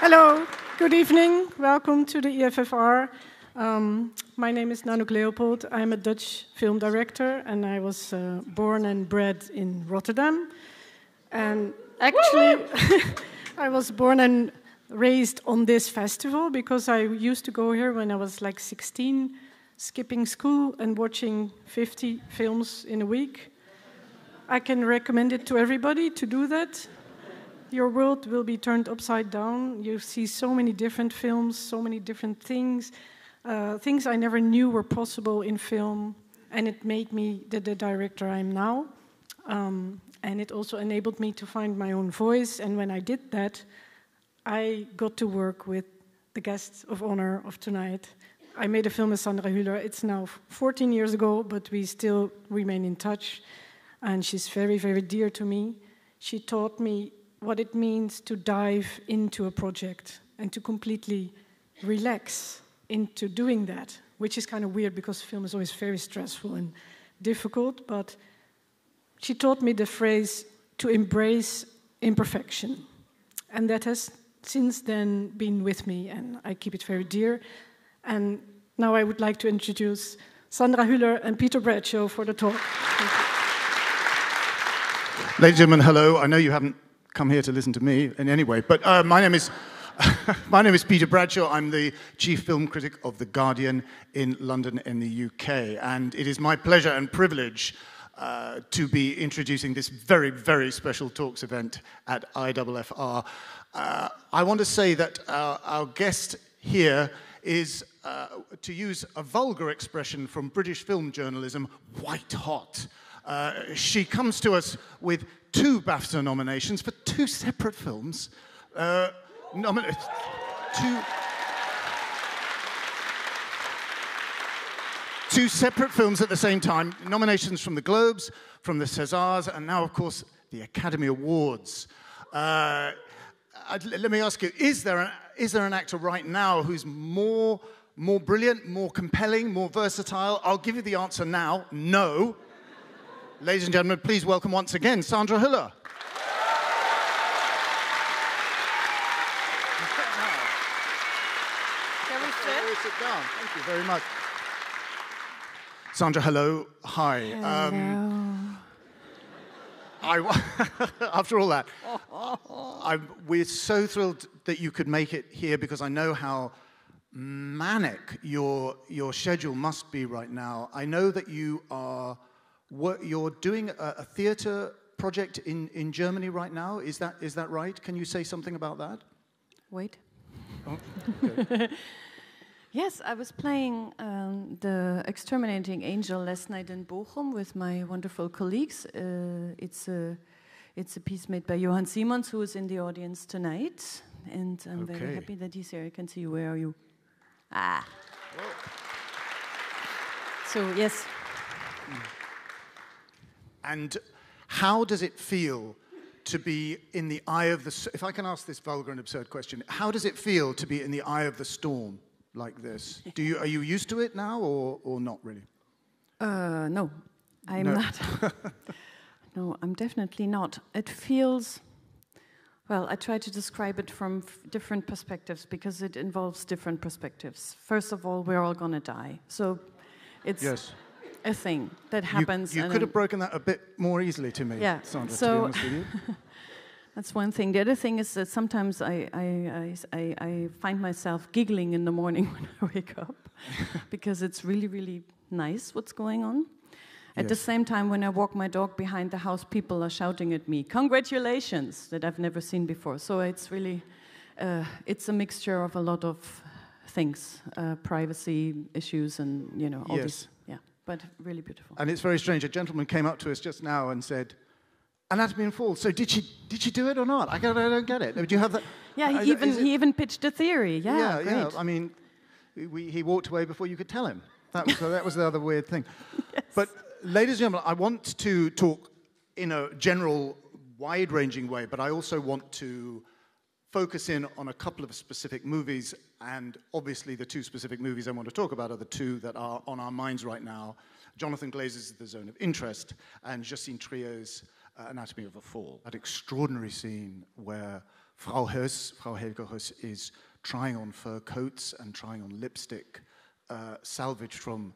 Hello, good evening. Welcome to the IFFR. My name is Nanook Leopold. I'm a Dutch film director, and I was born and bred in Rotterdam. And actually, I was born and raised on this festival because I used to go here when I was like 16, skipping school and watching 50 films in a week. I can recommend it to everybody to do that. Your world will be turned upside down. You see so many different films, so many different things, things I never knew were possible in film, and it made me the director I am now. And it also enabled me to find my own voice, and when I did that, I got to work with the guests of honor of tonight. I made a film with Sandra Hüller. It's now 14 years ago, but we still remain in touch, and she's very, very dear to me. She taught me what it means to dive into a project and to completely relax into doing that, which is kind of weird because film is always very stressful and difficult, but she taught me the phrase to embrace imperfection. And that has since then been with me, and I keep it very dear. And now I would like to introduce Sandra Hüller and Peter Bradshaw for the talk. Thank you. Ladies and gentlemen, hello. I know you haven't come here to listen to me in any way, but my name is Peter Bradshaw. I'm the chief film critic of The Guardian in London in the UK, and it is my pleasure and privilege to be introducing this very, very special talks event at IFFR. I want to say that our guest here is, to use a vulgar expression from British film journalism, white hot. She comes to us with 2 BAFTA nominations for 2 separate films. Two separate films at the same time. Nominations from the Globes, from the Césars, and now, of course, the Academy Awards. Let me ask you, is there an actor right now who's more brilliant, more compelling, more versatile? I'll give you the answer now, no. Ladies and gentlemen, please welcome once again Sandra Hüller. Can we sit? Sit down. Thank you very much. Sandra, hello. Hi. Hello. After all that, we're so thrilled that you could make it here because I know how manic your schedule must be right now. I know that you're doing a theatre project in Germany right now. Is that right? Can you say something about that? Wait. Oh, okay. Yes, I was playing the Exterminating Angel last night in Bochum with my wonderful colleagues. It's a piece made by Johann Simons, who is in the audience tonight, and I'm very happy that he's here. I can see you. Where are you? Ah. Whoa. So yes. And how does it feel to be in the eye of the... If I can ask this vulgar and absurd question, how does it feel to be in the eye of the storm like this? Are you used to it now or not really? No, I'm not. No, I'm definitely not. It feels... Well, I try to describe it from different perspectives because it involves different perspectives. First of all, we're all going to die. So it's... Yes. A thing that happens. You could have broken that a bit more easily to me, yeah. Sandra, So, to be honest with you. That's one thing. The other thing is that sometimes I find myself giggling in the morning when I wake up because it's really, really nice what's going on. At the same time, when I walk my dog behind the house, people are shouting at me, "Congratulations!" that I've never seen before. So it's really, it's a mixture of a lot of things, privacy issues and, all these. But really beautiful. And it's very strange. A gentleman came up to us just now and said, "Anatomy in Fall. So did she do it or not? I don't get it. Do you have that?" Yeah, he even pitched a theory. Yeah, great. Yeah. I mean, he walked away before you could tell him. That was the other weird thing. Yes. But ladies and gentlemen, I want to talk in a general, wide-ranging way, but I also want to focus in on a couple of specific movies, and obviously the 2 specific movies I want to talk about are the 2 that are on our minds right now. Jonathan Glazer's The Zone of Interest and Justine Triet's Anatomy of a Fall. That extraordinary scene where Frau Helga Höss, is trying on fur coats and trying on lipstick, salvaged from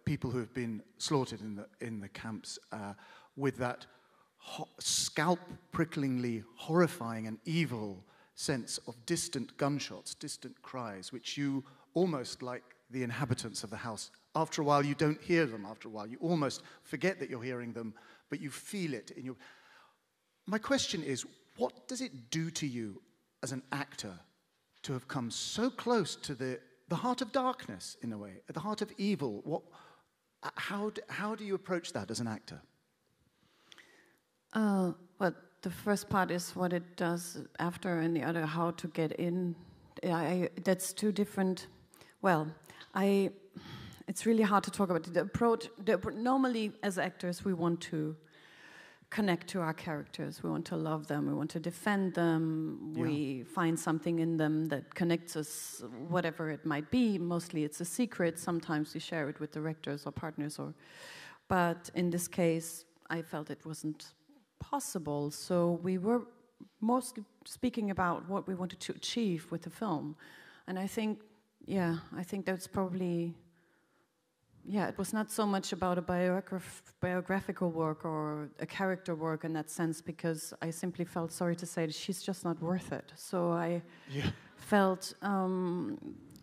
people who have been slaughtered in the camps, with that scalp-pricklingly horrifying and evil sense of distant gunshots, distant cries, which you almost, like the inhabitants of the house, after a while you don't hear them. After a while you almost forget that you're hearing them, but you feel it in your... My question is, what does it do to you as an actor to have come so close to the heart of darkness, in a way, at the heart of evil? How do you approach that as an actor? Well, the first part is what it does after, and the other how to get in. That's two different. Well, it's really hard to talk about the approach. Normally, as actors, we want to connect to our characters. We want to love them. We want to defend them. Yeah. We find something in them that connects us, whatever it might be. Mostly, it's a secret. Sometimes we share it with directors or partners. But in this case, I felt it wasn't possible. So we were mostly speaking about what we wanted to achieve with the film. And I think that's probably, it was not so much about a biographical work or a character work in that sense, because I simply felt, sorry to say, she's just not worth it. So I felt,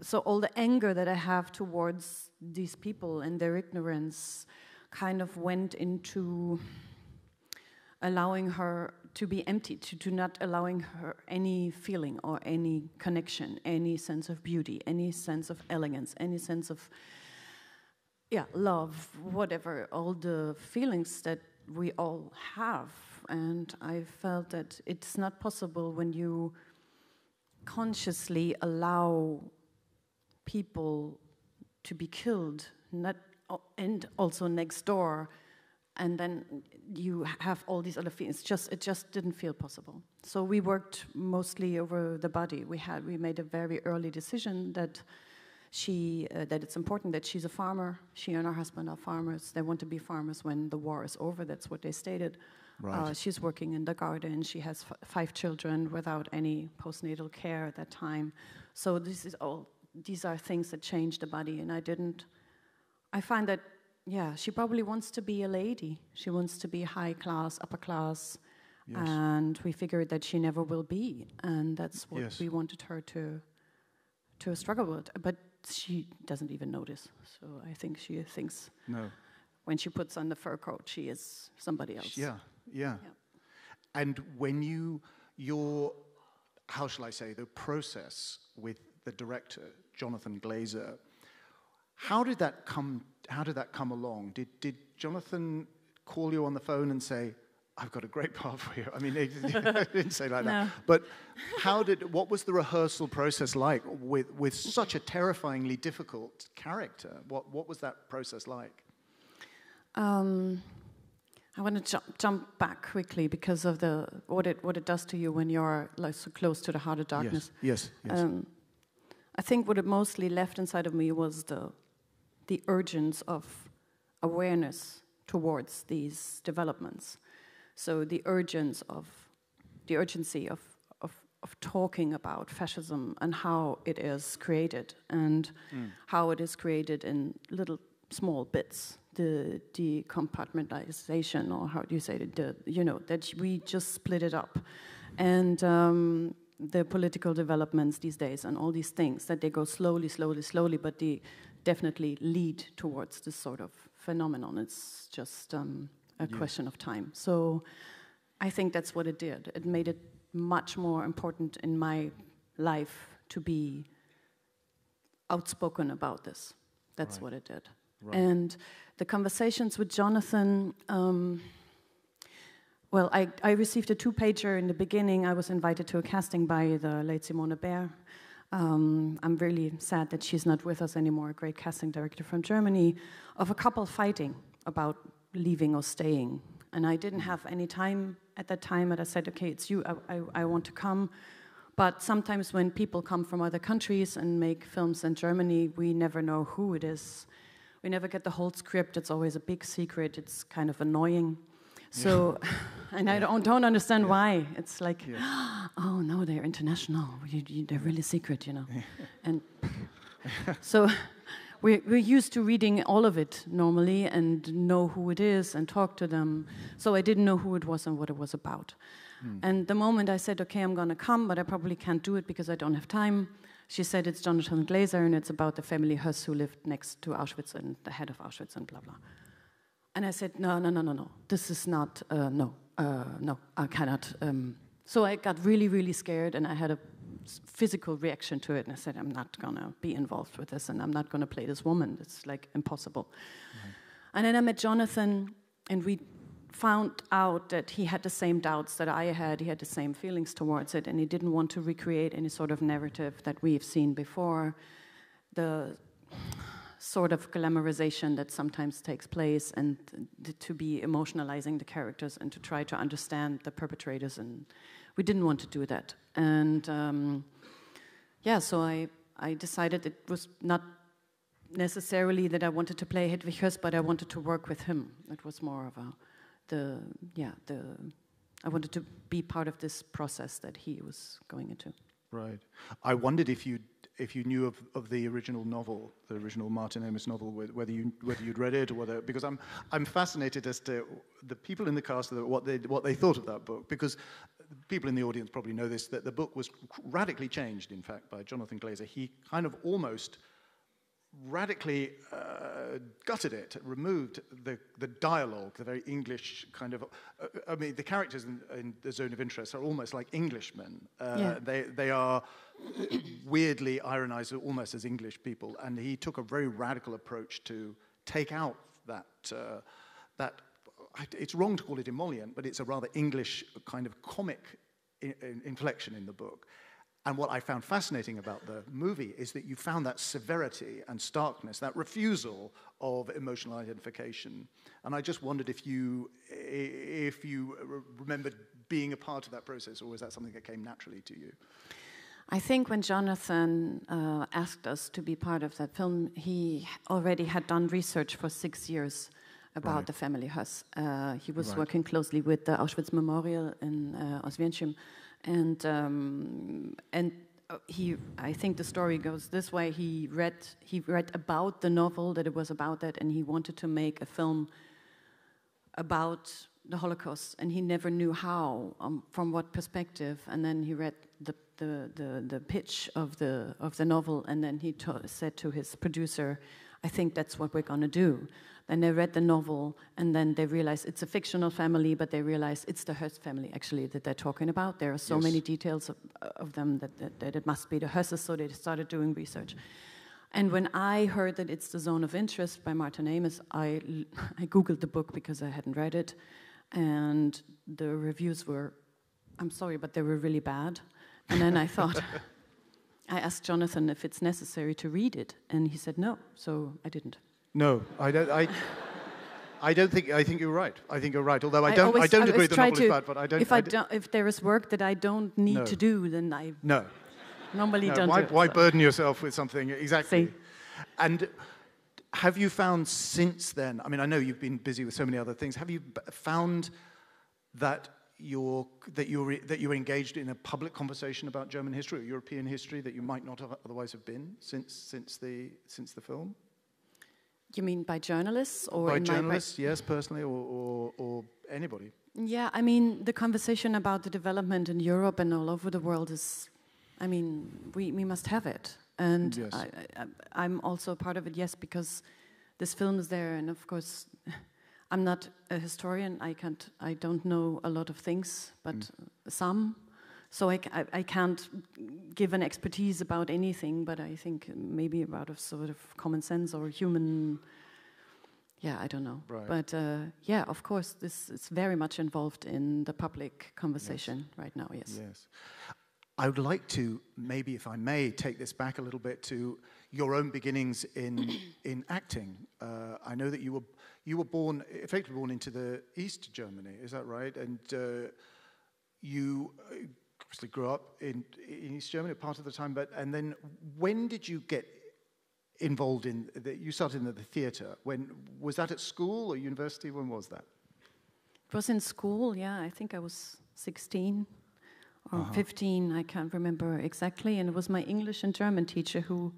so all the anger that I have towards these people and their ignorance kind of went into allowing her to be empty, to not allowing her any feeling or any connection, any sense of beauty, any sense of elegance, any sense of love, whatever, all the feelings that we all have. And I felt that it's not possible when you consciously allow people to be killed, and also next door, and then you have all these other feelings. It just didn't feel possible. So we worked mostly over the body. We made a very early decision that that it's important that she's a farmer. She and her husband are farmers. They want to be farmers when the war is over. That's what they stated. Right. She's working in the garden. She has 5 children without any postnatal care at that time. So these are things that change the body, and I find that, she probably wants to be a lady. She wants to be high class, upper class, and we figured that she never will be, and that's what we wanted her to struggle with. But she doesn't even notice, so I think she thinks when she puts on the fur coat, she is somebody else. Yeah. And when your, how shall I say, the process with the director, Jonathan Glazer, how did that come along? Did Jonathan call you on the phone and say, "I've got a great part for you"? I mean, he didn't say like that. But what was the rehearsal process like with such a terrifyingly difficult character? What was that process like? I want to jump back quickly because of what it does to you when you're like so close to the heart of darkness. Yes. I think what it mostly left inside of me was the urgence of awareness towards these developments. So the urgency of talking about fascism and how it is created, and how it is created in little small bits. The decompartmentalization, or how do you say it? That we just split it up, and the political developments these days, and all these things that they go slowly, but they definitely lead towards this sort of phenomenon. It's just a question of time. So I think that's what it did. It made it much more important in my life to be outspoken about this. That's what it did. Right. And the conversations with Jonathan, I received a 2-pager in the beginning. I was invited to a casting by the late Simone Baer. I'm really sad that she's not with us anymore, a great casting director from Germany, of a couple fighting about leaving or staying. And I didn't have any time at that time, and I said, okay, it's you, I want to come. But sometimes when people come from other countries and make films in Germany, we never know who it is. We never get the whole script. It's always a big secret. It's kind of annoying. So And I don't understand why. It's like, oh no, they're international. They're really secret, you know. And so we're used to reading all of it normally and know who it is and talk to them. So I didn't know who it was and what it was about. And the moment I said, okay, I'm going to come, but I probably can't do it because I don't have time, she said it's Jonathan Glazer and it's about the family Höss who lived next to Auschwitz and the head of Auschwitz and blah, blah. And I said, no, this is not, no, I cannot. So I got really, really scared and I had a physical reaction to it. And I said, I'm not going to be involved with this and I'm not going to play this woman. It's like impossible. And then I met Jonathan and we found out that he had the same doubts that I had. He had the same feelings towards it and he didn't want to recreate any sort of narrative that we've seen before. The sort of glamorization that sometimes takes place and to be emotionalizing the characters and to try to understand the perpetrators, and we didn't want to do that. And so I decided it was not necessarily that I wanted to play Hedwig Höss, but I wanted to work with him. It was more of I wanted to be part of this process that he was going into. Right. I wondered if you knew of the original novel, the original Martin Amis novel, whether you'd read it or whether, because I'm fascinated as to the people in the cast, what they thought of that book, because people in the audience probably know this, that the book was radically changed, in fact, by Jonathan Glazer. He kind of almost radically gutted it, removed the dialogue, the very English kind of. I mean, the characters in the Zone of Interest are almost like Englishmen. They are weirdly ironized almost as English people, and he took a very radical approach to take out that. It's wrong to call it emollient, but it's a rather English kind of comic inflection in the book. And what I found fascinating about the movie is that you found that severity and starkness, that refusal of emotional identification. And I just wondered if you remembered being a part of that process, or was that something that came naturally to you? I think when Jonathan asked us to be part of that film, he already had done research for 6 years about the family Höss. He was working closely with the Auschwitz Memorial in Oswiecim. And I think the story goes this way. He read about the novel, that it was about that, and he wanted to make a film about the Holocaust, and he never knew how, from what perspective. And then he read the pitch of the novel, and then he said to his producer, "I think that's what we're going to do." Then they read the novel, and then they realized it's a fictional family, but they realized it's the Höss family, actually, that they're talking about. There are so many details of them that it must be the Hösses, so they started doing research. And when I heard that it's The Zone of Interest by Martin Amis, I Googled the book because I hadn't read it, and the reviews were, I'm sorry, but they were really bad. And then I thought, I asked Jonathan if it's necessary to read it, and he said no, so I didn't. No, I don't. I think you're right. I think you're right. Although I don't agree the novel is bad, but I don't. If there is work that I don't need to do, then I normally don't. Why burden yourself with something exactly? And have you found since then? I mean, I know you've been busy with so many other things. Have you found that you're engaged in a public conversation about German history or European history that you might not have otherwise have been since the film? You mean by journalists or by journalists? Yes, personally, or anybody. Yeah, I mean the conversation about the development in Europe and all over the world is, I mean, we must have it, and yes. I'm also a part of it. Yes, because this film is there, and of course, I'm not a historian. I don't know a lot of things, but some. So I can't give an expertise about anything, but I think maybe about a sort of common sense or human, I don't know. Right. But of course, this is very much involved in the public conversation right now, yes. Yes. I would like to, maybe if I may, take this back a little bit to your own beginnings in acting. I know that you were effectively born into the East Germany, is that right? And you obviously grew up in East Germany part of the time, and then when did you get involved you started in the theatre? When was that at school or university? When was that? It was in school, yeah. I think I was 16 or 15, I can't remember exactly. And it was my English and German teacher who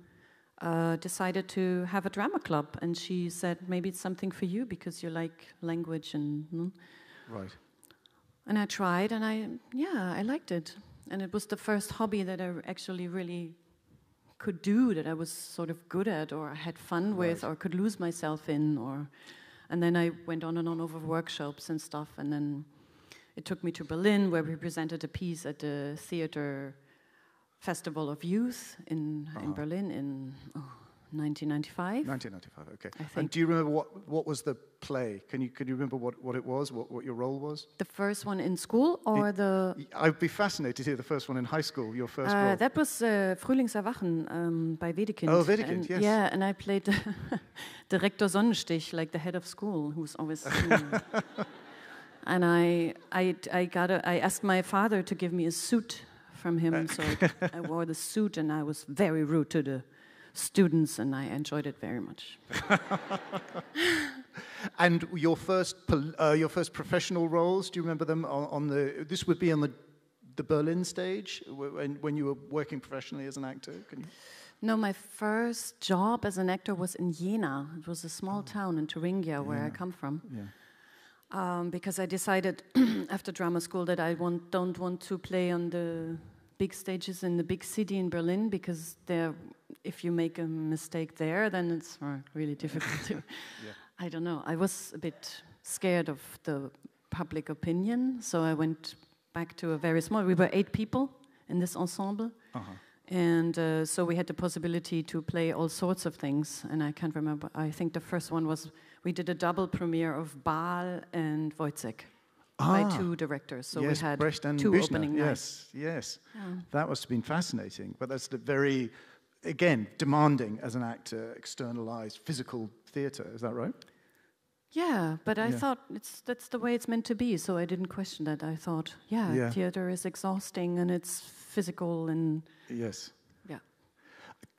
decided to have a drama club. And she said, maybe it's something for you because you like language and... Right. And I tried, and I liked it. And it was the first hobby that I actually really could do, that I was sort of good at, or I had fun with, or could lose myself in, and then I went on and on over workshops and stuff, and then it took me to Berlin, where we presented a piece at the Theater Festival of Youth in Berlin in 1995. 1995, okay. And do you remember what was the play? Can you remember what it was, what your role was? The first one in school, or I'd be fascinated to hear the first one in high school, your first role. That was Frühlingserwachen by Wedekind. Oh, Wedekind, yes. Yeah, and I played Direktor Sonnenstich, like the head of school, who's always... and I asked my father to give me a suit from him, so I wore the suit, and I was very rude to the students, and I enjoyed it very much. And your first professional roles, do you remember them this would be on the Berlin stage when you were working professionally as an actor? Can you? No, my first job as an actor was in Jena. It was a small town in Thuringia where I come from. Yeah. Because I decided after drama school that I don't want to play on the big stages in the big city in Berlin, because if you make a mistake there, then it's really difficult to... I don't know. I was a bit scared of the public opinion, so I went back to a very small... We were 8 people in this ensemble, and so we had the possibility to play all sorts of things, and I can't remember. I think the first one was... We did a double premiere of Baal and Wojciech. By 2 directors, so yes, we had Brecht and 2 Büchner. opening nights. Yes. That must have been fascinating. But that's the very, again, demanding as an actor, externalized physical theatre. Is that right? Yeah, but I thought that's the way it's meant to be, so I didn't question that. I thought, theatre is exhausting and it's physical and... Yes. Yeah.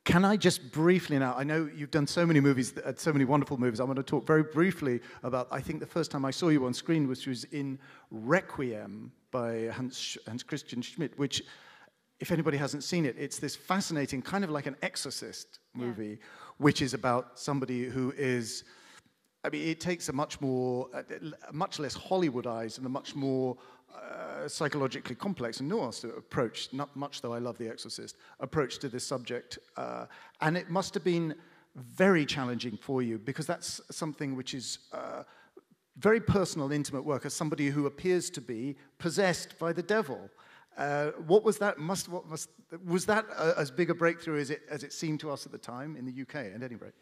Can I just briefly now, I know you've done so many movies, so many wonderful movies. I want to talk very briefly about, I think the first time I saw you on screen, which was in Requiem by Hans Christian Schmidt, which, if anybody hasn't seen it, it's this fascinating, kind of like an exorcist movie, which is about somebody who is, I mean, it takes a much less Hollywoodized and a much more psychologically complex and nuanced approach, not much though I love The Exorcist, approach to this subject. And it must have been very challenging for you, because that's something which is very personal, intimate work as somebody who appears to be possessed by the devil. What was that? Was that as big a breakthrough as it seemed to us at the time in the UK, at any rate?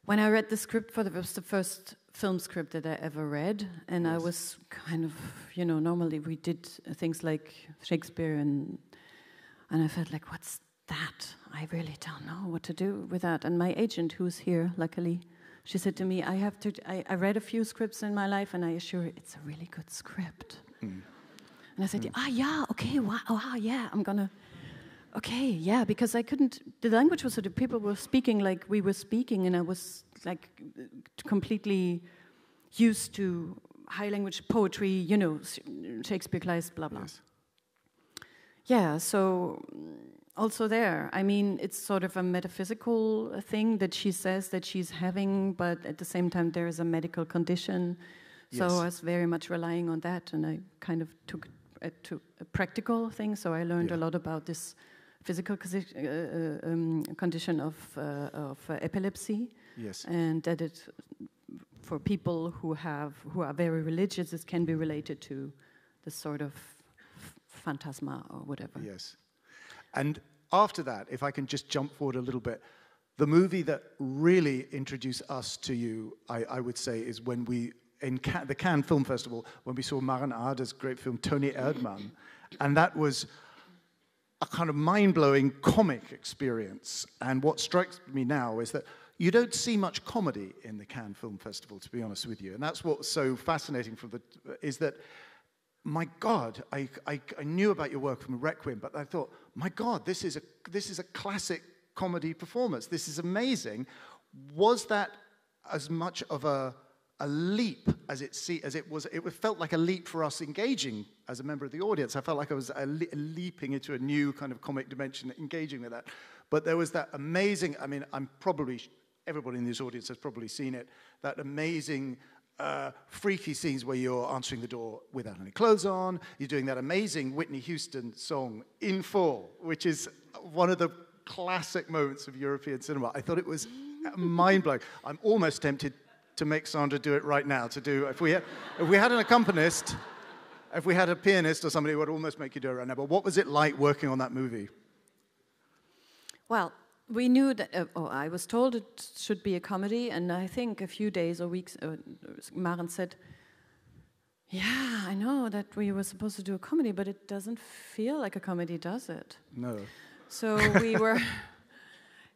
When I read the script it was the first film script that I ever read, and I was kind of, normally we did things like Shakespeare, and I felt like, what's that? I really don't know what to do with that. And my agent, who's here, luckily, she said to me, I read a few scripts in my life, and I assure you, it's a really good script. And I said, okay, wow, yeah, I'm gonna... Okay, yeah, because I couldn't... The language was so the people were speaking like we were speaking, and I was like completely used to high language poetry, Shakespeare, Kleist, blah, blah. Yes. Yeah, so also there, I mean, it's sort of a metaphysical thing that she says that she's having, but at the same time there is a medical condition. So I was very much relying on that, and I kind of took it to a practical thing, so I learned a lot about this physical condition of epilepsy, and that it, for people who are very religious, it can be related to this sort of phantasma or whatever. Yes. And after that, if I can just jump forward a little bit, the movie that really introduced us to you, I would say, is when we, in the Cannes Film Festival, when we saw Maren Ader's great film, Tony Erdmann. And that was a kind of mind-blowing comic experience. And what strikes me now is that you don't see much comedy in the Cannes Film Festival, to be honest with you. And that's what's so fascinating is that, my God, I knew about your work from Requiem, but I thought, my God, this is a classic comedy performance. This is amazing. Was that as much of a a leap as it felt like a leap for us engaging as a member of the audience. I felt like I was leaping into a new kind of comic dimension, engaging with that. But there was that amazing, I mean, everybody in this audience has probably seen it, that amazing freaky scenes where you're answering the door without any clothes on, you're doing that amazing Whitney Houston song, In Full, which is one of the classic moments of European cinema. I thought it was mind-blowing. I'm almost tempted to make Sandra do it right now. If we had an accompanist, if we had a pianist or somebody, it would almost make you do it right now. But what was it like working on that movie? Well, we knew that. I was told it should be a comedy, and I think a few days or weeks, Maren said, "Yeah, I know that we were supposed to do a comedy, but it doesn't feel like a comedy, does it?" No. So we were.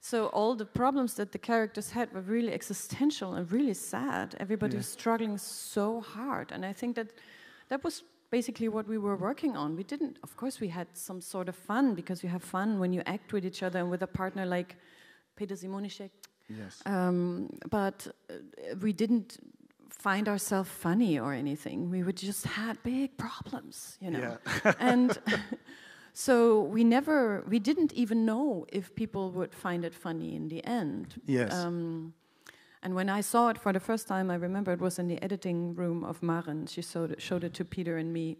So all the problems that the characters had were really existential and really sad. Everybody was struggling so hard, and I think that was basically what we were working on. We didn't, of course, we had some sort of fun, because you have fun when you act with each other and with a partner like Peter Simonischek. Yes. But we didn't find ourselves funny or anything. We just had big problems, you know. Yeah. And so we didn't even know if people would find it funny in the end. Yes. And when I saw it for the first time, I remember it was in the editing room of Maren. She showed it to Peter and me.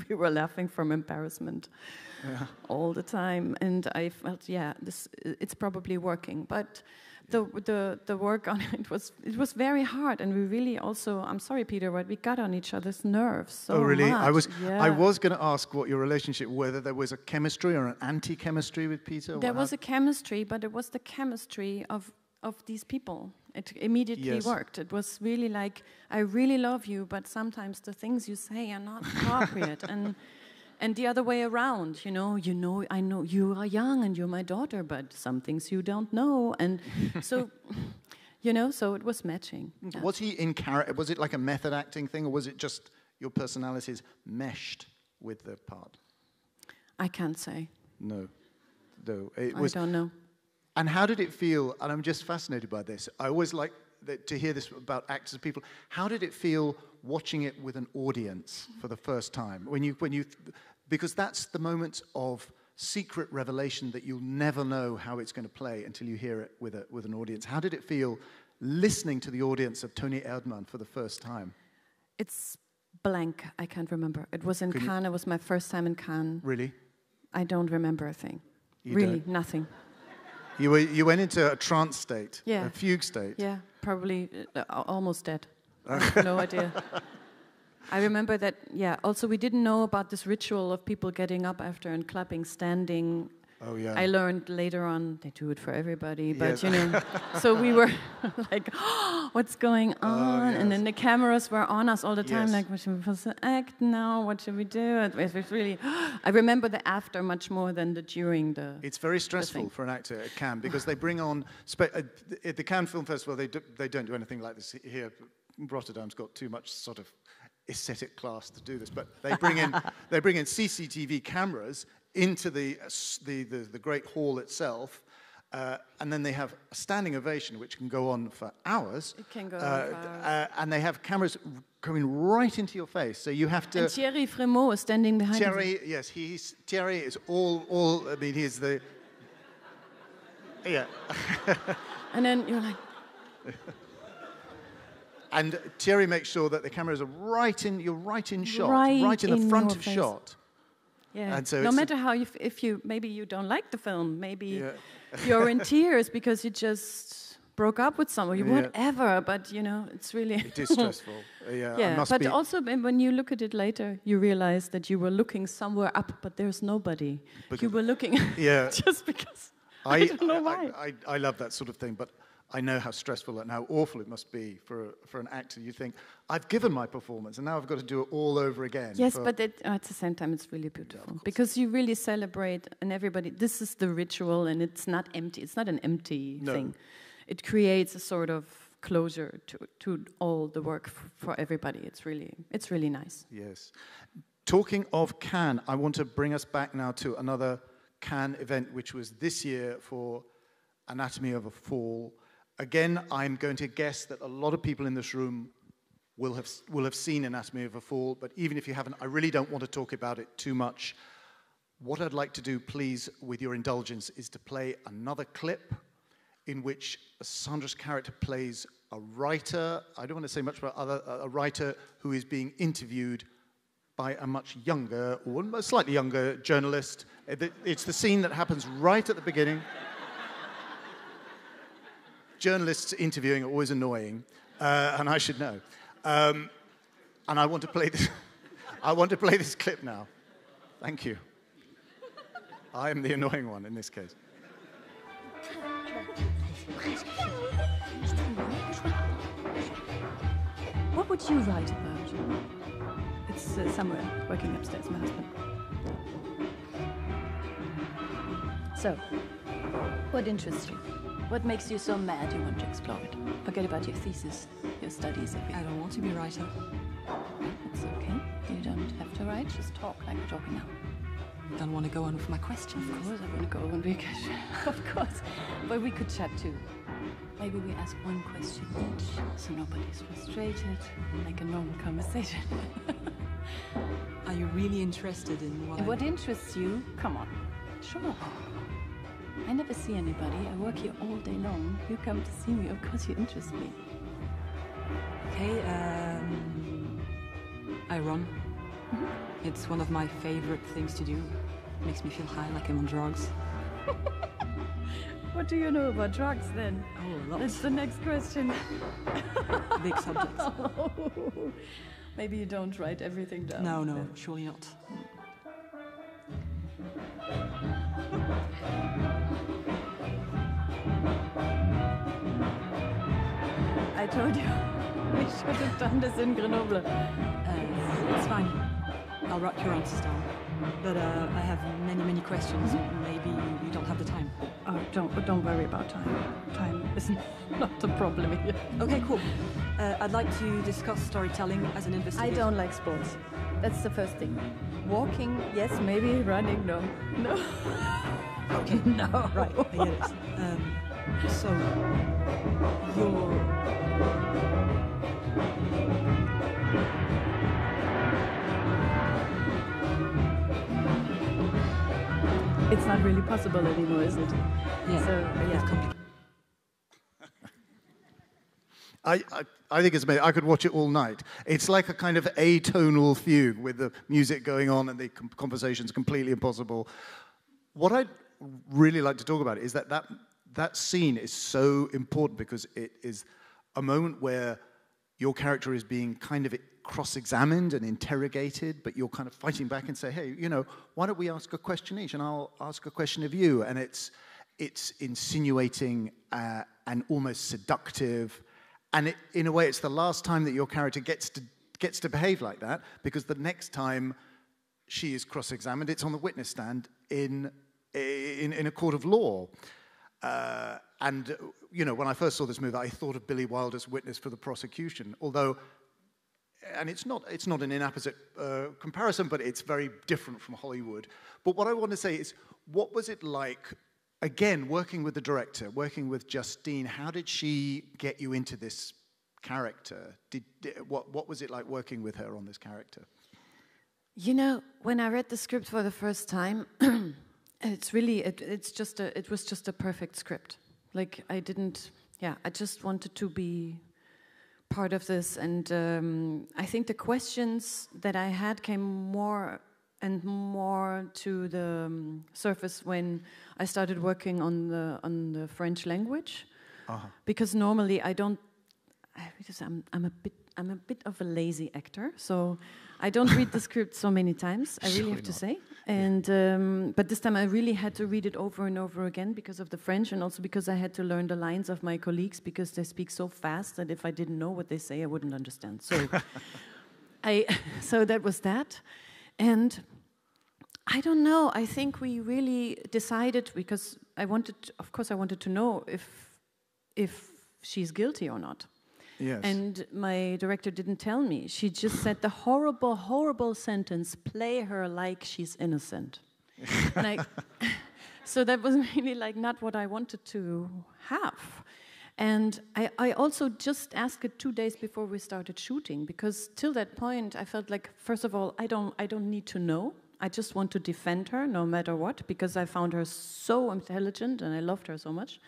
We were laughing from embarrassment all the time. And I felt, it's probably working. But the work on it was very hard, and we really also, I'm sorry, Peter, but we got on each other's nerves so Oh, really? much. I was going to ask what your relationship, whether there was a chemistry or an anti-chemistry with Peter. There was a chemistry, but it was the chemistry of these people. It immediately worked. It was really like, I really love you, but sometimes the things you say are not appropriate. And the other way around, I know you are young and you're my daughter, but some things you don't know. And so, so it was matching. Yeah. Was he in character? Was it like a method acting thing, or was it just your personalities meshed with the part? I can't say. No. I don't know. And how did it feel? And I'm just fascinated by this. I always like to hear this about actors and people. How did it feel watching it with an audience for the first time? Because that's the moment of secret revelation that you'll never know how it's going to play until you hear it with an audience. How did it feel listening to the audience of Tony Erdmann for the first time? It's blank. I can't remember. It was in Cannes. It was my first time in Cannes. Really? I don't remember a thing. Nothing. You went into a trance state, a fugue state. Yeah, probably almost dead. I have no idea. I remember that, also we didn't know about this ritual of people getting up after and clapping, standing. Oh, yeah. I learned later on, they do it for everybody, but so we were like, what's going on? And then the cameras were on us all the time, like, what should we supposed to act now? What should we do? It was really, I remember the after much more than the during the. It's very stressful for an actor at Cannes, because they bring on, at the Cannes Film Festival, they don't do anything like this here. Rotterdam's got too much sort of aesthetic class to do this, but they bring in CCTV cameras into the great hall itself, and then they have a standing ovation which can go on for hours. It can go on for hours. And they have cameras going right into your face, so you have to. And Thierry Frémaux is standing behind. Thierry, yes, Thierry is all. I mean, he's the. Yeah. And then you're like. And Thierry makes sure that the cameras are you're right in shot, right in the front of shot. Yeah. And so no matter how, if you maybe you don't like the film, maybe you're in tears because you just broke up with someone, whatever. But it's really it is stressful. Yeah. But also when you look at it later, you realize that you were looking somewhere up, but there's nobody. You were looking just because. I don't know why. I love that sort of thing, but I know how stressful and how awful it must be for an actor. You think, I've given my performance, and now I've got to do it all over again. Yes, but at the same time, it's really beautiful. Because you really celebrate, and everybody, this is the ritual, and it's not empty. It's not an empty thing. It creates a sort of closure to all the work for everybody. It's really nice. Yes. Talking of Cannes, I want to bring us back now to another Cannes event, which was this year for Anatomy of a Fall. again, I'm going to guess that a lot of people in this room will have seen Anatomy of a Fall, but even if you haven't, I really don't want to talk about it too much. What I'd like to do, please, with your indulgence, is to play another clip in which Sandra's character plays a writer. I don't want to say much about a writer who is being interviewed by a much younger, or a slightly younger journalist. It's the scene that happens right at the beginning. Journalists interviewing are always annoying, and I should know. And I want to play this. I want to play this clip now. Thank you. I am the annoying one in this case. What would you write about? It's somewhere working upstairs, my husband. So, what interests you? What makes you so mad you want to explore it? Forget about your thesis, your studies. I don't want to be a writer. It's okay. You don't have to write. Just talk like we're talking now. Don't want to go on with my questions. Of course, I want to go on vacation. Of course. But we could chat too. Maybe we ask one question each, so nobody's frustrated. Like a normal conversation. Are you really interested in what? And what interests you? Come on. Sure. I never see anybody. I work here all day long. You come to see me. Of course, you interest me. Okay. I run. Mm-hmm. It's one of my favorite things to do. Makes me feel high, like I'm on drugs. What do you know about drugs, then? Oh, lots. That's the next question. Big subjects. Maybe you don't write everything down. No, surely not. I told you, we should have done this in Grenoble. It's fine. I'll write your answers down. But I have many questions. Maybe you don't have the time. Oh, don't worry about time. Time is not the problem here. Okay, cool. I'd like to discuss storytelling as an investigation. I don't like sports. That's the first thing. Walking, yes, maybe. Running, no. No. Okay. No. Right, I get it. So, you're... It's not really possible anymore, is it? Yeah. So, yeah. I think it's amazing. I could watch it all night. It's like a kind of atonal fugue with the music going on and the conversation's completely impossible. What I'd really like to talk about is that scene is so important because it is a moment where your character is being kind of cross-examined and interrogated, but you're kind of fighting back and say, hey, why don't we ask a question each, and I'll ask a question of you. And it's insinuating and almost seductive. And in a way, it's the last time that your character gets to behave like that, because the next time she is cross-examined, it's on the witness stand in a court of law. And when I first saw this movie, I thought of Billy Wilder's witness for the prosecution, although, and it's not an inapposite comparison, but it's very different from Hollywood. But what I want to say is, what was it like, again, working with the director, working with Justine? How did she get you into this character? What was it like working with her on this character? When I read the script for the first time, it was just a perfect script. Like, I just wanted to be part of this, and I think the questions that I had came more and more to the surface when I started working on the French language, because normally because I'm a bit of a lazy actor, so I don't read the script so many times. I really have to say, and but this time I really had to read it over and over again because of the French, and also because I had to learn the lines of my colleagues because they speak so fast that if I didn't know what they say, I wouldn't understand. So, so that was that, and I don't know. I think we really decided because of course, I wanted to know if she's guilty or not. Yes. And my director didn't tell me. She just said the horrible, horrible sentence, play her like she's innocent. And so that was really like not what I wanted to have. And I also just asked it 2 days before we started shooting, because till that point I felt like, first of all, I don't need to know. I just want to defend her no matter what, because I found her so intelligent and I loved her so much.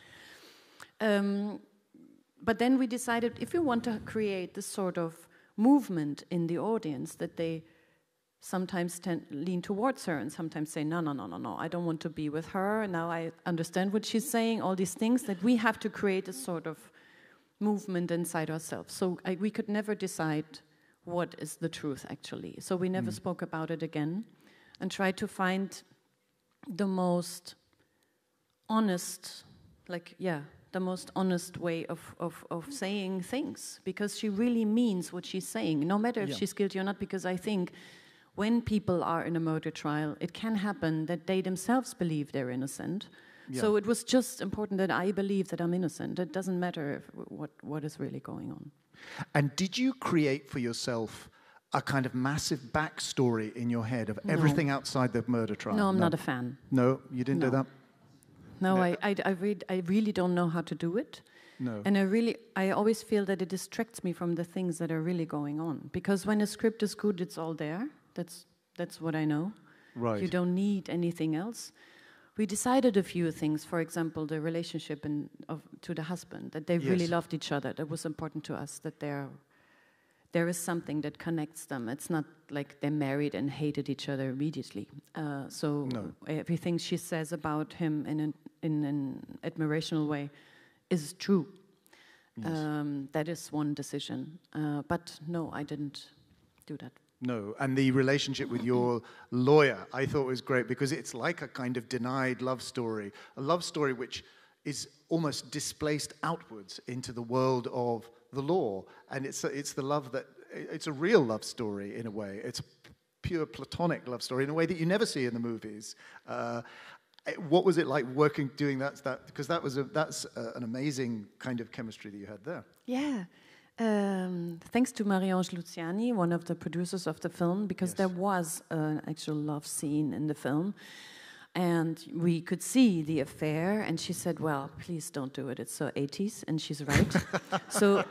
But then we decided, if we want to create this sort of movement in the audience, that they sometimes lean towards her and sometimes say, no, I don't want to be with her. Now I understand what she's saying, all these things, that we have to create a sort of movement inside ourselves. So we could never decide what is the truth, actually. So we never spoke about it again and tried to find the most honest, the most honest way of saying things, because she really means what she's saying, no matter if she's guilty or not, because I think when people are in a murder trial, it can happen that they themselves believe they're innocent. Yeah. So it was just important that I believe that I'm innocent. It doesn't matter what is really going on. And did you create for yourself a kind of massive backstory in your head of everything outside the murder trial? No, I'm not a fan. No, you didn't do that? No, I really don't know how to do it. No. And I always feel that it distracts me from the things that are really going on. Because when a script is good, it's all there. That's what I know. Right. You don't need anything else. We decided a few things. For example, the relationship to the husband, that they really loved each other. That was important to us, that there is something that connects them. It's not like they married and hated each other immediately. Everything she says about him in an admirational way is true. Yes. That is one decision. But no, I didn't do that. No, and the relationship with your lawyer, I thought was great, because it's like a kind of denied love story, a love story which is almost displaced outwards into the world of the law, and it's the love that, it's a real love story in a way. It's a pure platonic love story in a way that you never see in the movies. What was it like doing that? Because that's an amazing kind of chemistry that you had there. Yeah. Thanks to Marie-Ange Luciani, one of the producers of the film, because there was an actual love scene in the film. And we could see the affair, and she said, well, please don't do it, it's so 80s, and she's right. So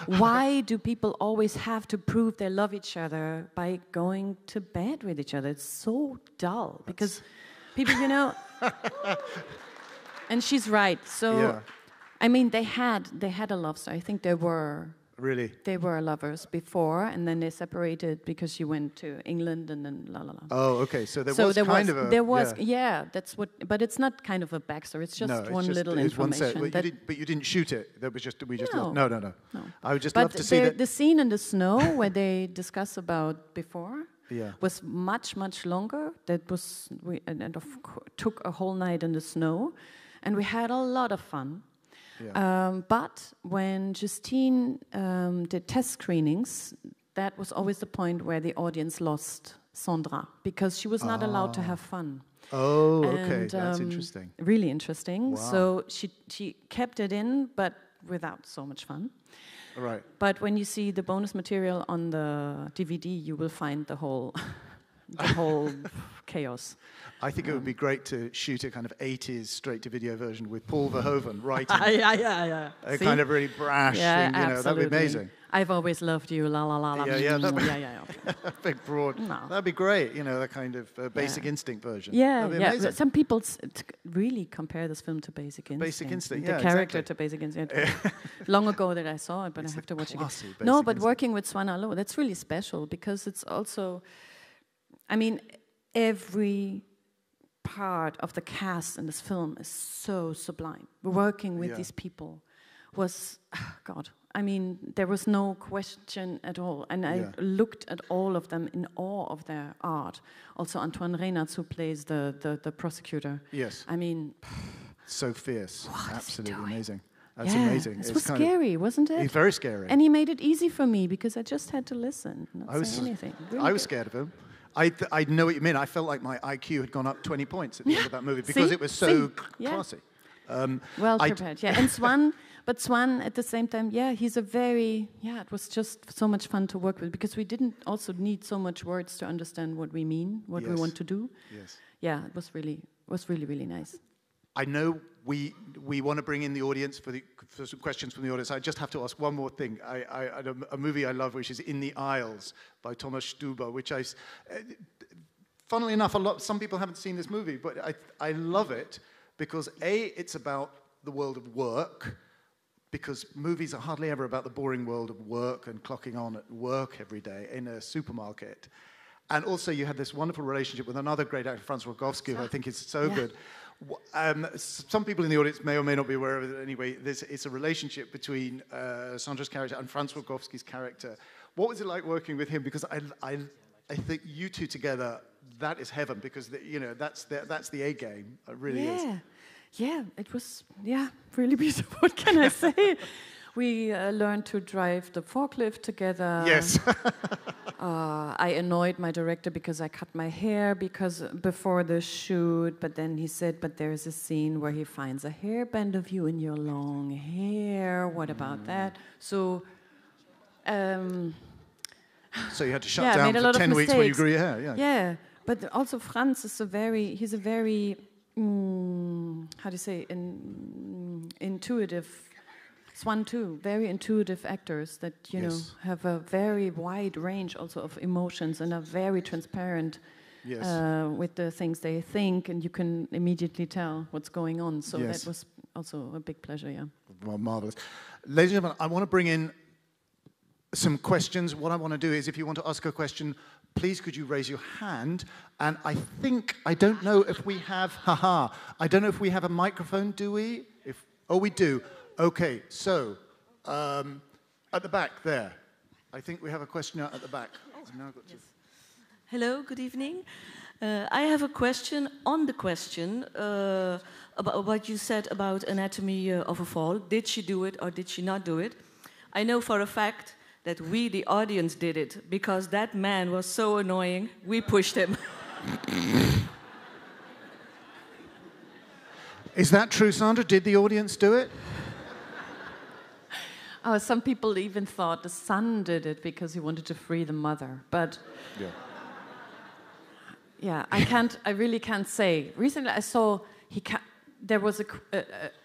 why do people always have to prove they love each other by going to bed with each other? It's so dull, because people, and she's right. So, I mean, they had a love story. I think they were lovers before, and then they separated because she went to England, and then la la la. Oh, okay. So there was that's what. But it's not kind of a backstory. It's just little information. One but you didn't shoot it. That was just No. I would just love to see that. The scene in the snow where they discuss about before was much longer. That was took a whole night in the snow, and we had a lot of fun. Yeah. But when Justine did test screenings, that was always the point where the audience lost Sandra, because she was not allowed to have fun. Oh, okay, that's interesting. Really interesting. Wow. So she kept it in, but without so much fun. Right. But when you see the bonus material on the DVD, you will find the whole chaos. I think it would be great to shoot a kind of 80s straight-to-video version with Paul Verhoeven writing. Yeah. A kind of really brash thing, that'd be amazing. I've always loved you, la la la la. Yeah. Big broad. No. That'd be great, that kind of Basic Instinct version. Yeah. Some people really compare this film to Basic Instinct. Basic Instinct, the character to Basic Instinct. Long ago that I saw it, but I have to watch it again. No, but working with Swan Allo, that's really special, because it's also, I mean, every part of the cast in this film is so sublime. Working with these people was, I mean, there was no question at all. And I looked at all of them in awe of their art. Also Antoine Reynards, who plays the prosecutor. Yes. I mean... So fierce. Absolutely amazing. That's Yeah, amazing. It was scary, wasn't it? It's very scary. And he made it easy for me because I just had to listen, not say anything. Really I was scared of him. I know what you mean. I felt like my IQ had gone up 20 points at the end of that movie because it was so classy. Well prepared, And Swan, but Swan at the same time, he's a very, it was just so much fun to work with because we didn't also need so much words to understand what we mean, what we want to do. Yes. Yeah, it was really, really nice. I know we want to bring in the audience for some questions from the audience. I just have to ask one more thing. A movie I love, which is In the Aisles by Thomas Stuber, which funnily enough, some people haven't seen this movie, but I love it because it's about the world of work, because movies are hardly ever about the boring world of work and clocking on at work every day in a supermarket. And also you had this wonderful relationship with another great actor, Franz Rogowski, who I think is so good. Some people in the audience may or may not be aware of it anyway. It's a relationship between Sandra's character and Franz Rogowski's character. What was it like working with him? Because I think you two together, that is heaven, because that's the A game. It really is. Yeah, it was really beautiful. What can I say? We learned to drive the forklift together. Yes. I annoyed my director because I cut my hair before the shoot, but then he said, but there's a scene where he finds a hairband of you in your long hair. What about that? So you had to shut down for 10 weeks when you grew your hair. Yeah, but also Franz is he's a very, how do you say, intuitive. Swan too, very intuitive actors that have a very wide range also of emotions and are very transparent with the things they think, and you can immediately tell what's going on. So that was also a big pleasure. Yeah. Well, marvelous, ladies and gentlemen. I want to bring in some questions. What I want to do is, if you want to ask a question, please could you raise your hand? And I don't know if we have. I don't know if we have a microphone. Do we? We do. Okay, so at the back there, I think we have a question out at the back. Yes. Hello, good evening. I have a question on the question about what you said about Anatomy of a Fall. Did she do it or did she not do it? I know for a fact that we, the audience, did it because that man was so annoying, we pushed him. Is that true, Sandra? Did the audience do it? Some people even thought the son did it because he wanted to free the mother. But I really can't say. Recently, I saw there was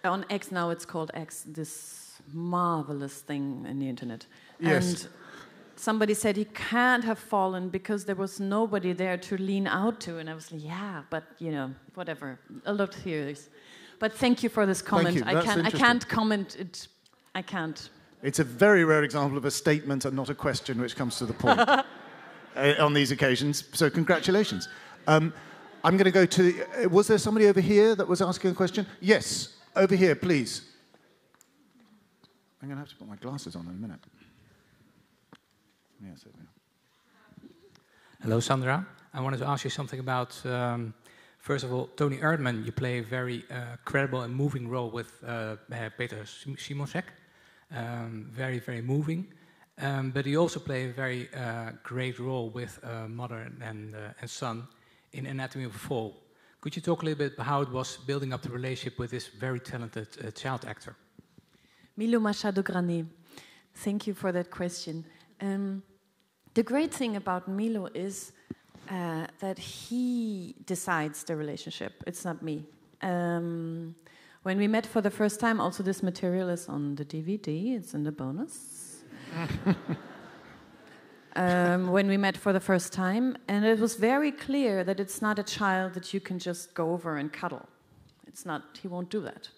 on X, now it's called X, this marvelous thing in the internet. Yes. And somebody said he can't have fallen because there was nobody there to lean out to, and I was like, but whatever. A lot of theories. But thank you for this comment. Thank you. I can't comment it. I can't. It's a very rare example of a statement and not a question which comes to the point on these occasions. So congratulations. I'm going to go to... was there somebody over here that was asking a question? Yes, over here, please. I'm going to have to put my glasses on in a minute. Yes, hello, Sandra. I wanted to ask you something about... first of all, Tony Erdmann, you play a very credible and moving role with Peter Simonsek. Very, very moving. But you also play a very great role with mother and son in Anatomy of a Fall. Could you talk a little bit about how it was building up the relationship with this very talented child actor? Milo Machado Grané, thank you for that question. The great thing about Milo is that he decides the relationship. It's not me. When we met for the first time, also this material is on the DVD, it's in the bonus. When we met for the first time, and it was very clear that it's not a child that you can just go over and cuddle. It's not, he won't do that.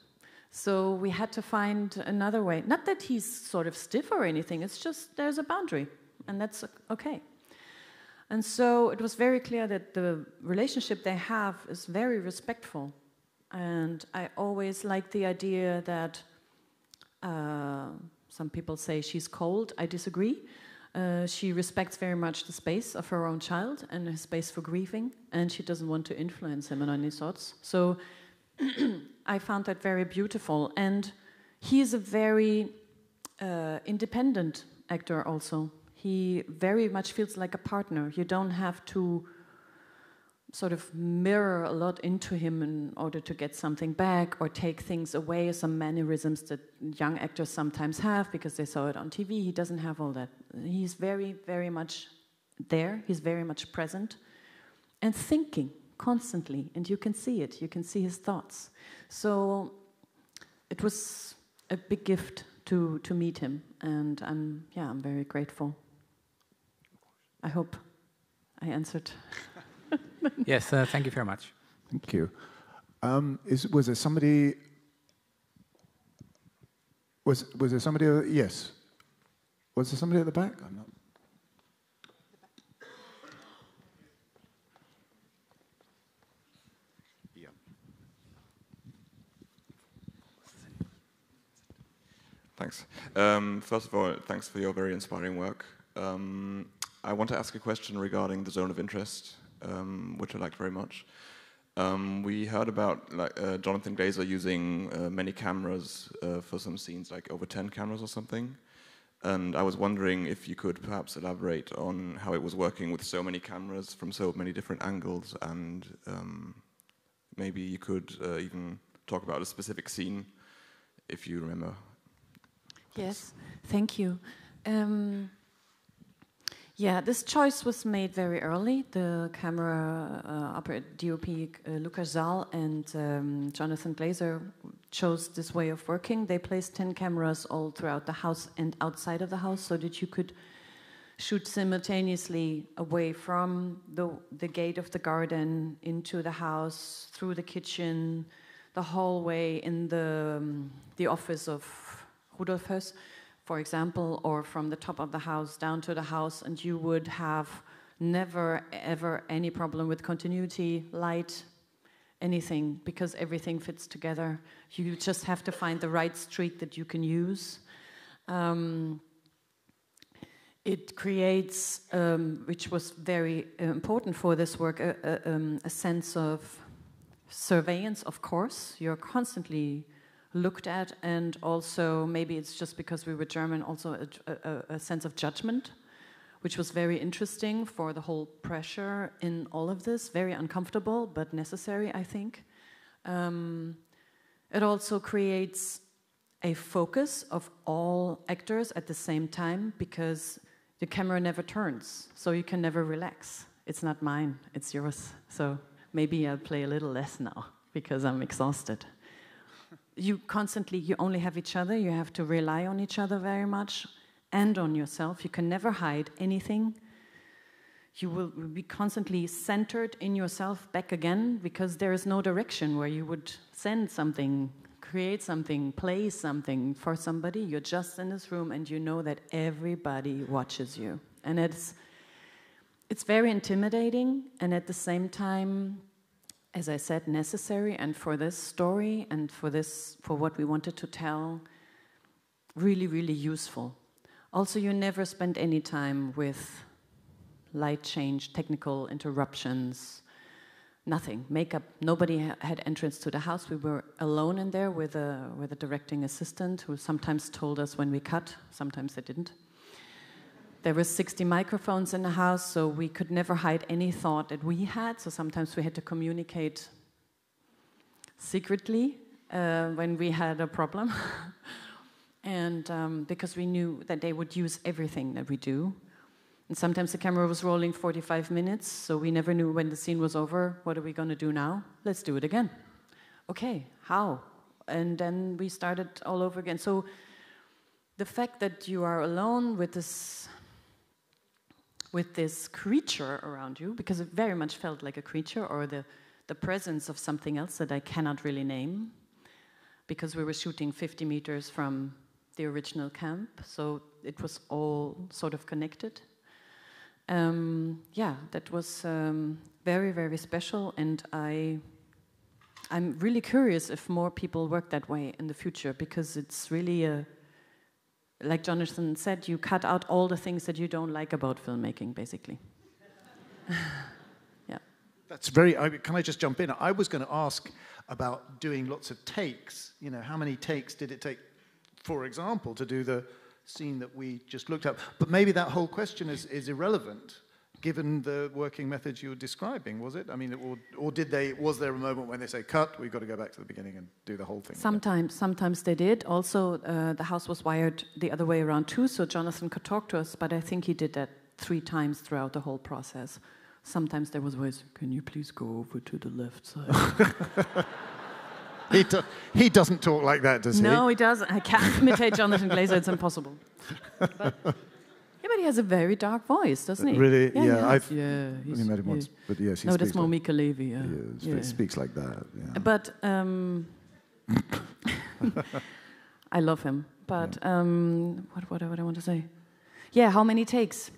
So we had to find another way. Not that he's sort of stiff or anything, it's just there's a boundary, and that's okay. And so it was very clear that the relationship they have is very respectful. And I always like the idea that some people say she's cold. I disagree. She respects very much the space of her own child and her space for grieving, and she doesn't want to influence him in any sorts. So I found that very beautiful. And he is a very independent actor also. He very much feels like a partner. You don't have to sort of mirror a lot into him in order to get something back or take things away, some mannerisms that young actors sometimes have because they saw it on TV. He doesn't have all that. He's very, very much there. He's very much present and thinking constantly, and you can see it. You can see his thoughts. So it was a big gift to meet him, and I'm very grateful. I hope I answered. Yes, thank you very much. Thank you. Was there somebody? Was there somebody? Yes. Was there somebody at the back? I'm not. Yeah. Thanks. First of all, thanks for your very inspiring work. I want to ask a question regarding the zone of interest, which I liked very much. We heard about Jonathan Glazer using many cameras for some scenes, like over 10 cameras or something. And I was wondering if you could perhaps elaborate on how it was working with so many cameras from so many different angles, and maybe you could even talk about a specific scene, if you remember. Yes, thank you. This choice was made very early. The camera DOP Lukas Zaal and Jonathan Glazer chose this way of working. They placed 10 cameras all throughout the house and outside of the house, so that you could shoot simultaneously away from the gate of the garden, into the house, through the kitchen, the hallway, in the office of Rudolf Höss, for example, or from the top of the house down to the house, and you would have never, ever any problem with continuity, light, anything, because everything fits together. You just have to find the right streak that you can use. It creates, which was very important for this work, a sense of surveillance, of course. You're constantly looked at, and also, maybe it's just because we were German, also a sense of judgment, which was very interesting for the whole pressure in all of this. Very uncomfortable, but necessary, I think. It also creates a focus of all actors at the same time, because the camera never turns, so you can never relax. It's not mine, it's yours. So maybe I'll play a little less now, because I'm exhausted. You only have each other, you have to rely on each other very much, and on yourself. You can never hide anything. You will be constantly centered in yourself back again, because there is no direction where you would send something, create something, play something for somebody. You're just in this room, and you know that everybody watches you. And it's very intimidating, and at the same time, as I said, necessary, and for this story and for what we wanted to tell, really, really useful. Also, you never spend any time with light change, technical interruptions, nothing. Makeup, nobody had entrance to the house. We were alone in there with a directing assistant who sometimes told us when we cut, sometimes they didn't. There were 60 microphones in the house, so we could never hide any thought that we had. So sometimes we had to communicate secretly when we had a problem. And because we knew that they would use everything that we do. And sometimes the camera was rolling 45 minutes, so we never knew when the scene was over, what are we going to do now? Let's do it again. Okay, how? And then we started all over again. So the fact that you are alone with this creature around you, because it very much felt like a creature, or the presence of something else that I cannot really name, because we were shooting 50 meters from the original camp, so it was all sort of connected. That was very, very special, and I'm really curious if more people work that way in the future, because it's really like Jonathan said, you cut out all the things that you don't like about filmmaking, basically. Yeah. That's very. Can I just jump in? I was going to ask about doing lots of takes. You know, how many takes did it take, for example, to do the scene that we just looked at? But maybe that whole question is irrelevant, given the working methods you were describing, was it? I mean, or did they? Was there a moment when they say, "Cut, we've got to go back to the beginning and do the whole thing"? Sometimes they did. Also, the house was wired the other way around too, so Jonathan could talk to us. But I think he did that 3 times throughout the whole process. sometimes there was always, can you please go over to the left side? He doesn't talk like that, does he? No, he doesn't. I can't imitate Jonathan Glazer, it's impossible. But he has a very dark voice, doesn't he? Really? Yeah. I've he's, only met him once, but yes, he no, speaks that's more like, Mika Levy. Yeah. He speaks like that. Yeah. But I love him. But what I want to say? Yeah, how many takes?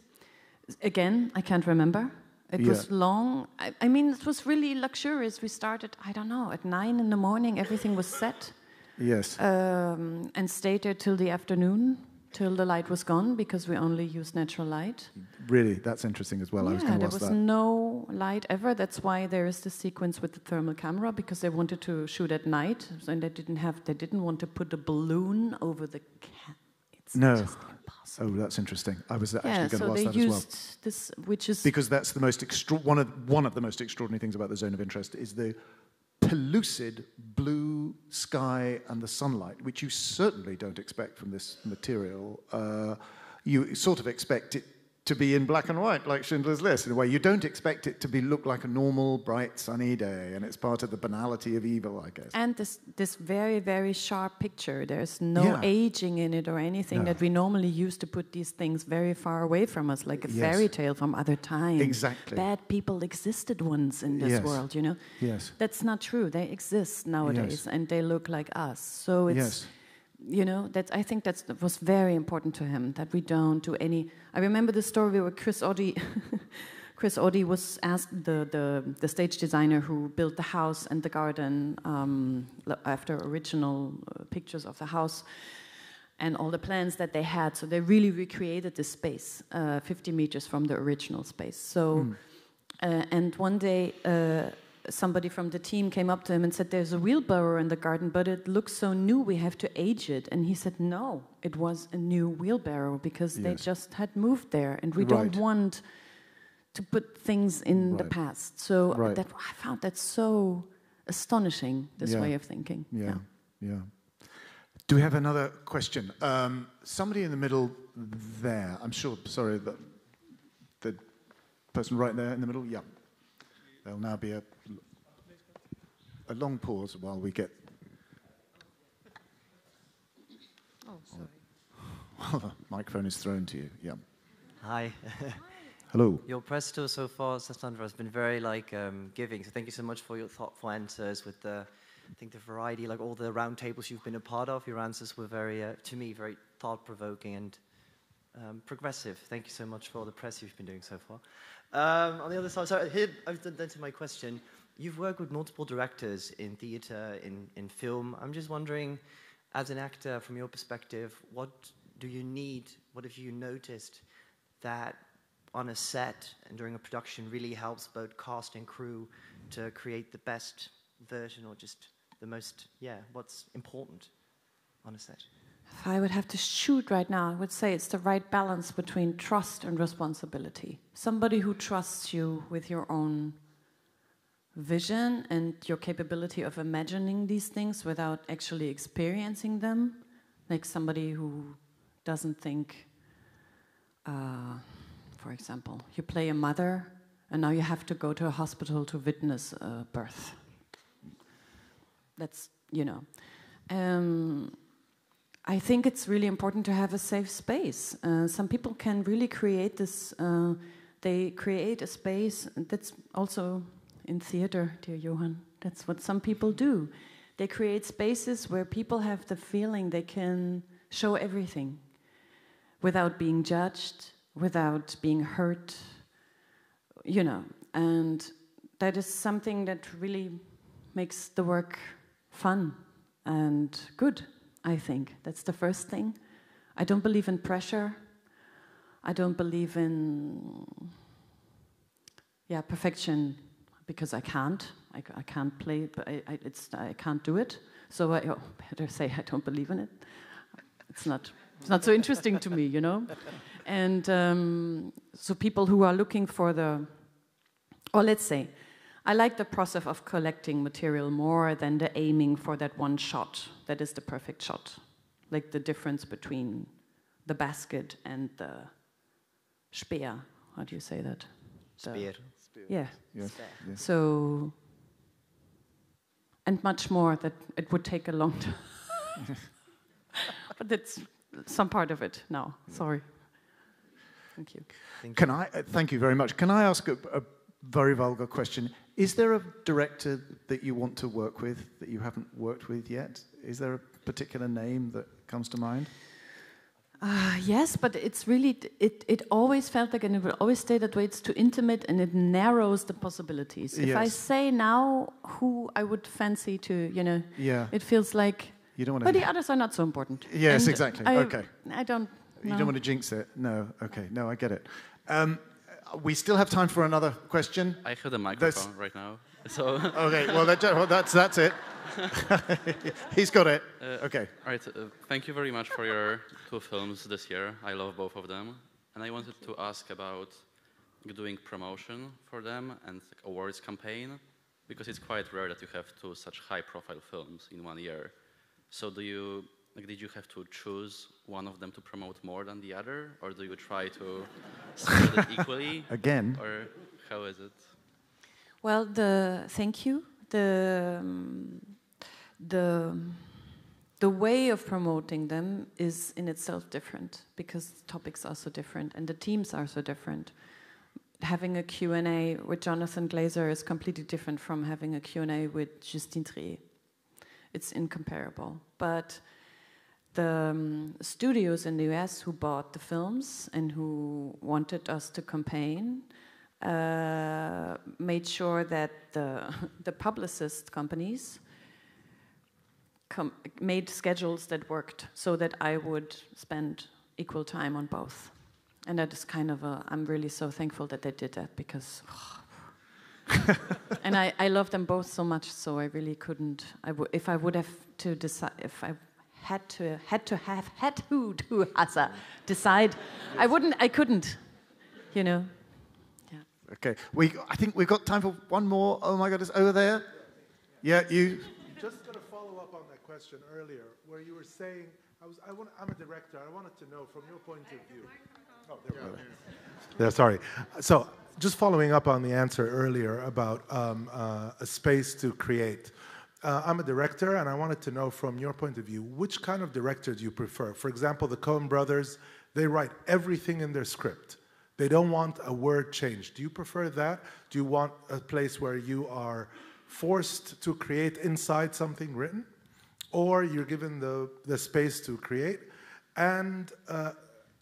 Again, I can't remember. It was long. I mean, it was really luxurious. We started, I don't know, at 9 in the morning. Everything was set. Yes. And stayed there till the afternoon, till the light was gone, because we only use natural light. Really, that's interesting as well. I was going to ask that. There was no light ever. That's why there is the sequence with the thermal camera, because they wanted to shoot at night, and they didn't want to put a balloon over the It's just impossible. Oh, that's interesting. I was actually going to ask that as well. So they used this, which is because that's the most one of the most extraordinary things about the zone of interest is the pellucid blue sky and the sunlight, which you certainly don't expect from this material. You sort of expect it to be in black and white, like Schindler's List, in a way. You don't expect it to look like a normal, bright, sunny day, and it's part of the banality of evil, I guess. And this very, very sharp picture. There's no aging in it or anything that we normally use to put these things very far away from us, like a fairy tale from other times. Exactly. Bad people existed once in this world, you know? Yes. That's not true. They exist nowadays, and they look like us. So it's... You know, I think that was very important to him, that we don't do any... I remember the story where Chris Oddy... Chris Oddy was asked, the stage designer who built the house and the garden after original pictures of the house and all the plans that they had. So they really recreated this space, 50 meters from the original space. So, and one day... somebody from the team came up to him and said, there's a wheelbarrow in the garden, but it looks so new, we have to age it. And he said, no, it was a new wheelbarrow because they just had moved there, and we don't want to put things in the past. So that I found that so astonishing, this way of thinking. Yeah. Do we have another question? Somebody in the middle there. I'm sure, sorry, the person right there in the middle, There'll now be a long pause while we get... Oh, sorry. While the microphone is thrown to you, Hi. Hello. Your press tour so far, Sandra, has been very giving. So thank you so much for your thoughtful answers with the variety, like all the round tables you've been a part of. Your answers were very, to me, very thought-provoking and progressive. Thank you so much for all the press you've been doing so far. On the other side, so here I've done to my question. You've worked with multiple directors in theatre, in film. I'm just wondering, as an actor, from your perspective, what do you need? What have you noticed that on a set and during a production really helps both cast and crew to create the best version, or just the most, what's important on a set? If I would have to shoot right now, I would say it's the right balance between trust and responsibility. Somebody who trusts you with your own vision and your capability of imagining these things without actually experiencing them. Like somebody who doesn't think, for example, you play a mother and now you have to go to a hospital to witness a birth. That's, I think it's really important to have a safe space. Some people can really create this, they create a space, that's also in theater, dear Johan, that's what some people do. They create spaces where people have the feeling they can show everything without being judged, without being hurt, and that is something that really makes the work fun and good. I think that's the first thing. I don't believe in pressure. I don't believe in perfection, because I can't. I can't play, but I can't do it. So I better say I don't believe in it. It's not so interesting to me, And so people who are looking for let's say, I like the process of collecting material more than the aiming for that one shot. That is the perfect shot. Like the difference between the basket and the Speer. How do you say that? Speer. Yeah. Yes. Yes. So, and much more that it would take a long time. But that's some part of it now. Sorry. Thank you. Thank you very much. Can I ask a very vulgar question? Is there a director that you want to work with that you haven't worked with yet? Is there a particular name that comes to mind? Yes, but it's really, it always felt like, and it will always stay that way, it's too intimate and it narrows the possibilities. If I say now who I would fancy to, it feels like, you don't want but the others are not so important. Yes, and exactly. Okay. I don't know. You don't want to jinx it? No, okay. No, I get it. We still have time for another question. I have the microphone right now. So okay, well, that's it. He's got it. Okay. All right. Thank you very much for your 2 films this year. I love both of them. And I wanted to ask about doing promotion for them and awards campaign, because it's quite rare that you have 2 such high-profile films in 1 year. So did you have to choose one of them to promote more than the other, or do you try to split it equally? Again. Or how is it? Well, thank you. The way of promoting them is in itself different, because the topics are so different and the teams are so different. Having a Q&A with Jonathan Glazer is completely different from having a Q&A with Justine Triet. It's incomparable. But the studios in the US who bought the films and who wanted us to campaign made sure that the publicist companies made schedules that worked so that I would spend equal time on both. And that is kind of I'm really so thankful that they did that, because and I love them both so much, so I really couldn't, if I would have to decide, if I had to decide, I couldn't, Yeah. Okay, I think we've got time for one more. Oh my God, it's over there. Yeah, you. Just going to follow up on that question earlier, where you were saying, I'm a director. I wanted to know from your point of view. Oh, there we go. There, sorry. So, just following up on the answer earlier about a space to create. I'm a director, and I wanted to know from your point of view, which kind of director do you prefer? For example, the Coen brothers, they write everything in their script. They don't want a word changed. Do you prefer that? Do you want a place where you are forced to create inside something written? Or you're given the space to create? And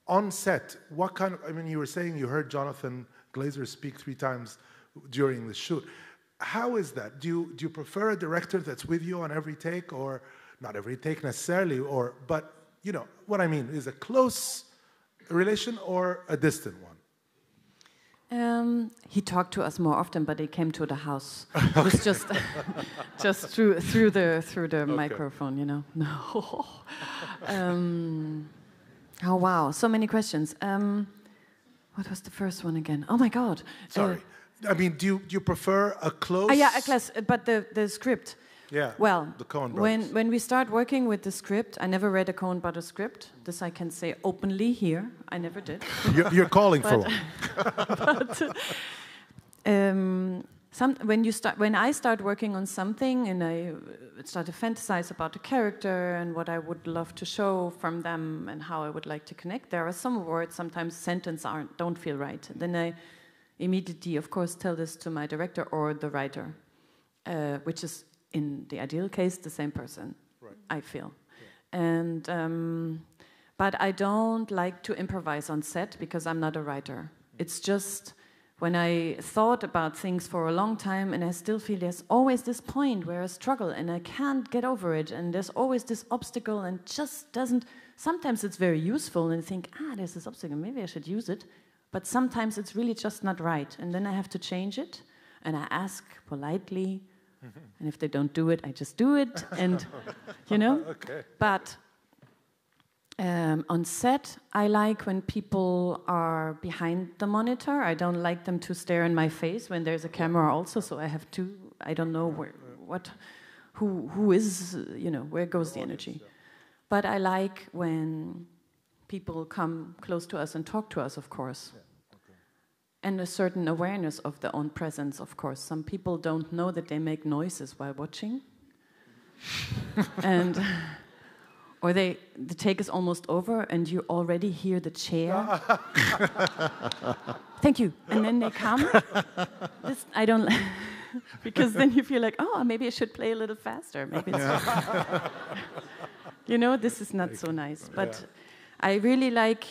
on set, what kind of, you were saying you heard Jonathan Glazer speak 3 times during the shoot. How is that? Do you prefer a director that's with you on every take, or not every take necessarily, but what I mean, is a close relation or a distant one? He talked to us more often, but he came to the house. It was just through the microphone, No. Oh wow, so many questions. What was the first one again? Oh my God. Sorry. Do you prefer a close? Yeah, a class, but the script. Yeah. Well, the Coen brothers. when we start working with the script, I never read a Coen brothers script. This I can say openly here. I never did. You're calling for one. When I start working on something and I start to fantasize about the character and what I would love to show from them and how I would like to connect, there are some words, sometimes sentences don't feel right. Then I immediately, of course, tell this to my director or the writer, which is, in the ideal case, the same person, right. I feel. Yeah. And but I don't like to improvise on set because I'm not a writer. It's just when I thought about things for a long time and I still feel there's always this point where I struggle and I can't get over it, and there's always this obstacle and just doesn't. Sometimes it's very useful and I think, there's this obstacle, maybe I should use it. But sometimes it's really just not right, and then I have to change it, and I ask politely. And if they don't do it, I just do it, and Okay. But on set, I like when people are behind the monitor. I don't like them to stare in my face when there's a camera also, so I have to, I don't know who is, where goes the energy. But I like when people come close to us and talk to us, of course. And a certain awareness of their own presence, of course. Some people don't know that they make noises while watching. And or the take is almost over and you already hear the chair. Thank you. And then they come. This, I don't because then you feel like, oh, maybe I should play a little faster. Maybe it's you know, this is not so nice. But I really like,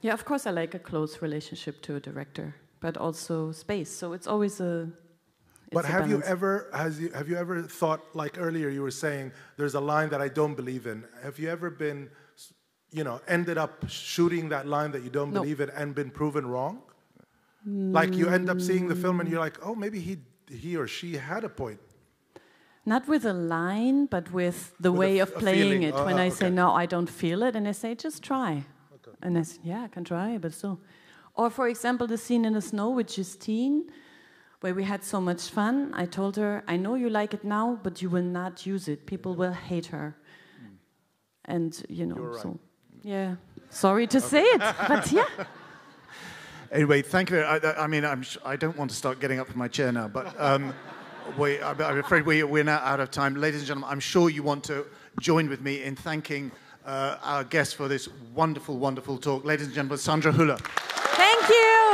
yeah, of course I like a close relationship to a director, but also space. So it's always a But have you ever thought, like earlier you were saying, there's a line that I don't believe in. Have you ever been, you know, ended up shooting that line that you don't believe in and been proven wrong? Like you end up seeing the film and you're like, oh, maybe he or she had a point. Not with a line, but with the way of playing it. When I say, no, I don't feel it, and they say, just try. Okay. And I say, yeah, I can try, but still. Or for example, the scene in the snow with Justine, where we had so much fun. I told her, I know you like it now, but you will not use it. People will hate her. And, you know, right. So, yeah. Sorry to say it, but yeah. Anyway, thank you. I mean, I don't want to start getting up from my chair now, but I'm afraid we're now out of time. Ladies and gentlemen, I'm sure you want to join with me in thanking our guests for this wonderful, wonderful talk. Ladies and gentlemen, Sandra Hüller. Thank you.